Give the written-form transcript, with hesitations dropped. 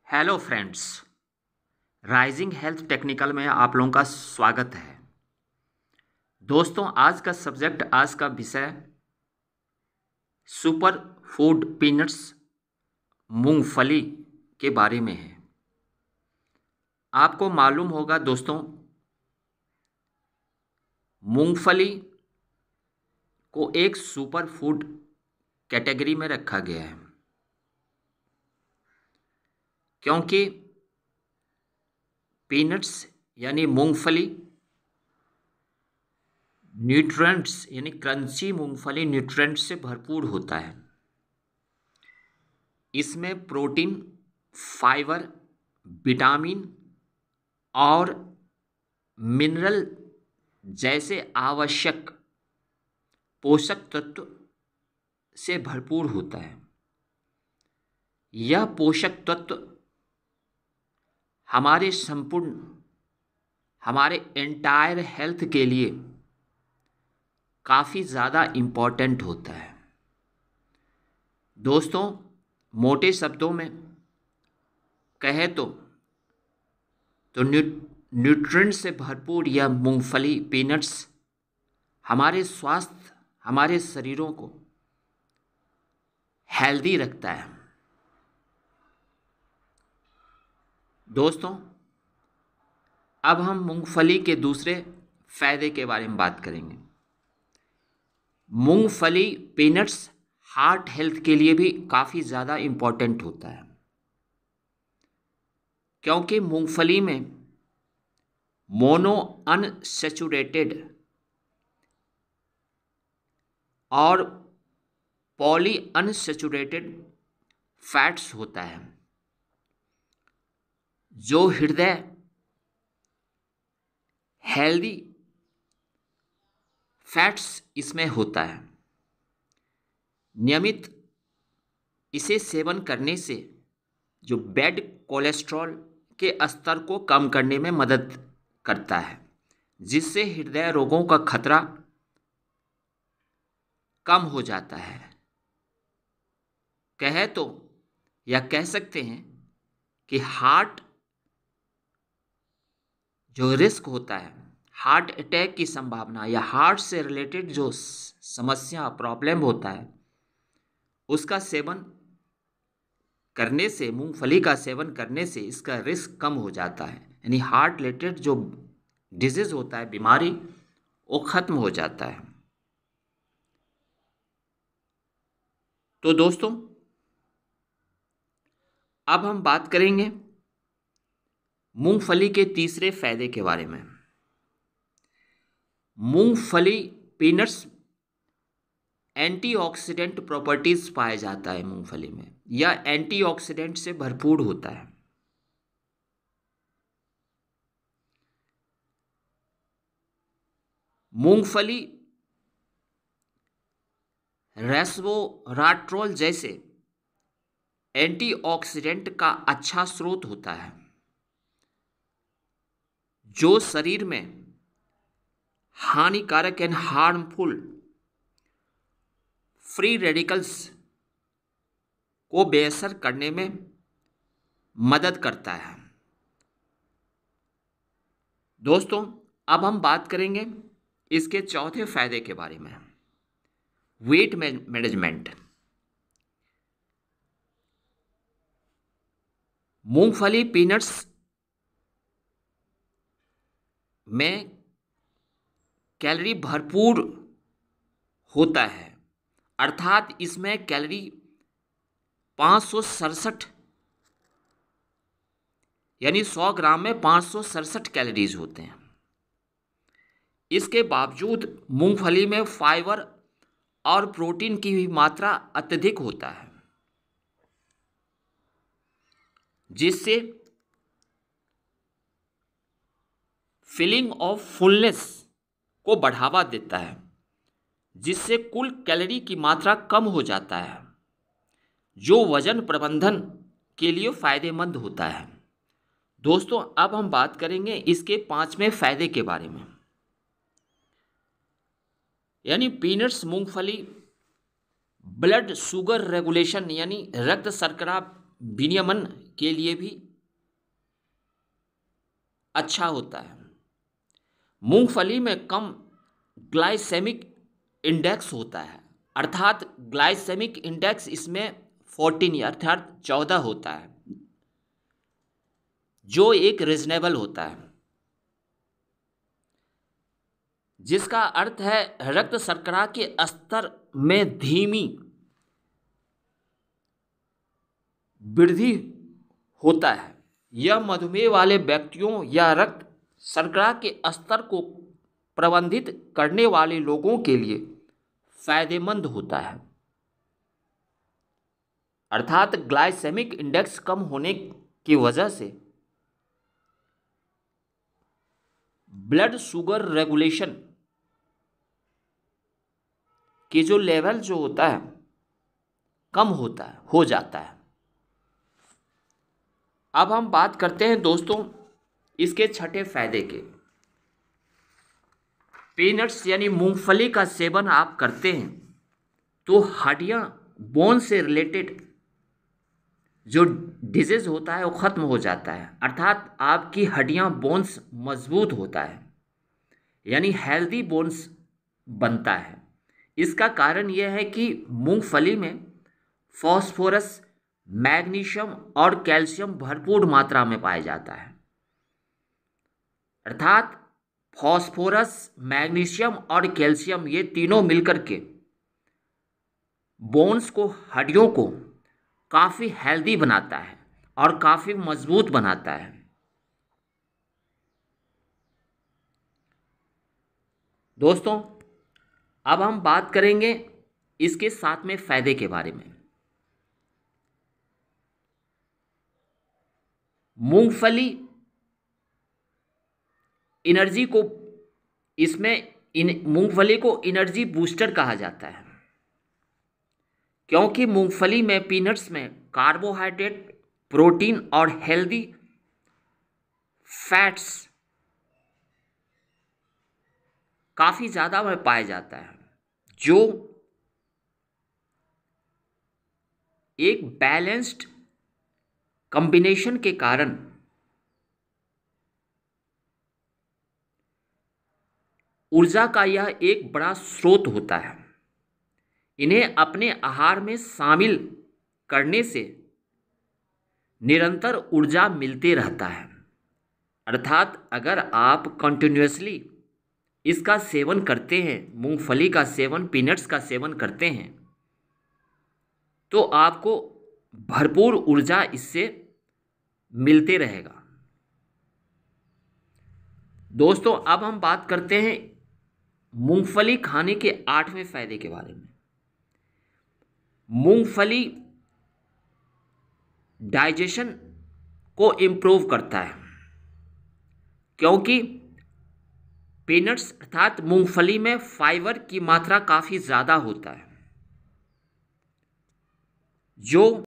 Hello friends. Rising health technical में आप लोगों का स्वागत है। दोस्तों, आज का विषय सुपर फूड पीनट्स मूंगफली के बारे में है। आपको मालूम होगा दोस्तों, मूंगफली को एक सुपर फूड कैटेगरी में रखा गया है, क्योंकि पीनट्स यानी मूंगफली न्यूट्रिएंट्स यानी क्रंची मूंगफली न्यूट्रिएंट्स से भरपूर होता है। इसमें प्रोटीन, फाइबर, विटामिन और मिनरल जैसे आवश्यक पोषक तत्व से भरपूर होता है। यह पोषक तत्व हमारे एंटायर हेल्थ के लिए काफ़ी ज़्यादा इम्पॉर्टेंट होता है। दोस्तों, मोटे शब्दों में कहे तो न्यूट्रिएंट से भरपूर यह मूंगफली पीनट्स हमारे शरीरों को हेल्दी रखता है। दोस्तों, अब हम मूंगफली के दूसरे फायदे के बारे में बात करेंगे। मूंगफली पीनट्स हार्ट हेल्थ के लिए भी काफ़ी ज़्यादा इम्पॉर्टेंट होता है, क्योंकि मूंगफली में मोनो अनसैचुरेटेड और पॉली अनसैचुरेटेड फैट्स होता है, जो हृदय हेल्दी फैट्स इसमें होता है। नियमित इसे सेवन करने से जो बैड कोलेस्ट्रॉल के स्तर को कम करने में मदद करता है, जिससे हृदय रोगों का खतरा कम हो जाता है। कह सकते हैं कि हार्ट जो रिस्क होता है, हार्ट अटैक की संभावना या हार्ट से रिलेटेड जो समस्या प्रॉब्लम होता है, उसका सेवन करने से, मूंगफली का सेवन करने से इसका रिस्क कम हो जाता है। यानी हार्ट रिलेटेड जो डिजीज होता है, बीमारी, वो खत्म हो जाता है। तो दोस्तों, अब हम बात करेंगे मूंगफली के तीसरे फायदे के बारे में। मूंगफली पीनट्स एंटीऑक्सीडेंट प्रॉपर्टीज पाया जाता है मूंगफली में। यह एंटीऑक्सीडेंट से भरपूर होता है। मूंगफली रेस्वोराट्रोल जैसे एंटीऑक्सीडेंट का अच्छा स्रोत होता है, जो शरीर में हानिकारक एंड हार्मफुल फ्री रेडिकल्स को बेअसर करने में मदद करता है। दोस्तों, अब हम बात करेंगे इसके चौथे फायदे के बारे में, वेट मैनेजमेंट। मूंगफली पीनट्स में कैलोरी भरपूर होता है, अर्थात इसमें कैलोरी 567 यानी 100 ग्राम में 567 कैलोरीज होते हैं। इसके बावजूद मूंगफली में फाइबर और प्रोटीन की भी मात्रा अत्यधिक होता है, जिससे फीलिंग ऑफ फुलनेस को बढ़ावा देता है, जिससे कुल कैलोरी की मात्रा कम हो जाता है, जो वजन प्रबंधन के लिए फायदेमंद होता है। दोस्तों, अब हम बात करेंगे इसके पांचवें फायदे के बारे में, यानी पीनट्स मूंगफली ब्लड शुगर रेगुलेशन यानी रक्त शर्करा विनियमन के लिए भी अच्छा होता है। मूंगफली में कम ग्लाइसेमिक इंडेक्स होता है, अर्थात ग्लाइसेमिक इंडेक्स इसमें 14 अर्थात 14 होता है, जो एक रीजनेबल होता है, जिसका अर्थ है रक्त शर्करा के स्तर में धीमी वृद्धि होता है। यह मधुमेह वाले व्यक्तियों या रक्त शर्करा के स्तर को प्रबंधित करने वाले लोगों के लिए फायदेमंद होता है। अर्थात ग्लाइसेमिक इंडेक्स कम होने की वजह से ब्लड शुगर रेगुलेशन के जो लेवल जो होता है कम होता है, हो जाता है। अब हम बात करते हैं दोस्तों इसके छठे फायदे के। पीनट्स यानी मूंगफली का सेवन आप करते हैं तो हड्डियां, बोन से रिलेटेड जो डिजीज होता है वो खत्म हो जाता है, अर्थात आपकी हड्डियां, बोन्स मजबूत होता है, यानी हेल्दी बोन्स बनता है। इसका कारण यह है कि मूंगफली में फास्फोरस, मैग्नीशियम और कैल्शियम भरपूर मात्रा में पाया जाता है। अर्थात फास्फोरस, मैग्नीशियम और कैल्शियम ये तीनों मिलकर के बोन्स को, हड्डियों को काफ़ी हेल्दी बनाता है और काफ़ी मजबूत बनाता है। दोस्तों अब हम बात करेंगे इसके 7वें फायदे के बारे में। मूंगफली एनर्जी को, इसमें मूंगफली को एनर्जी बूस्टर कहा जाता है, क्योंकि मूंगफली में, पीनट्स में कार्बोहाइड्रेट, प्रोटीन और हेल्दी फैट्स काफ़ी ज़्यादा में पाया जाता है, जो एक बैलेंस्ड कॉम्बिनेशन के कारण ऊर्जा का यह एक बड़ा स्रोत होता है। इन्हें अपने आहार में शामिल करने से निरंतर ऊर्जा मिलते रहता है। अर्थात अगर आप कंटिन्यूअसली इसका सेवन करते हैं, मूंगफली का सेवन, पीनट्स का सेवन करते हैं, तो आपको भरपूर ऊर्जा इससे मिलते रहेगा। दोस्तों अब हम बात करते हैं मूंगफली खाने के 8वें फायदे के बारे में। मूंगफली डाइजेशन को इम्प्रूव करता है, क्योंकि पीनट्स अर्थात मूंगफली में फाइबर की मात्रा काफ़ी ज़्यादा होता है, जो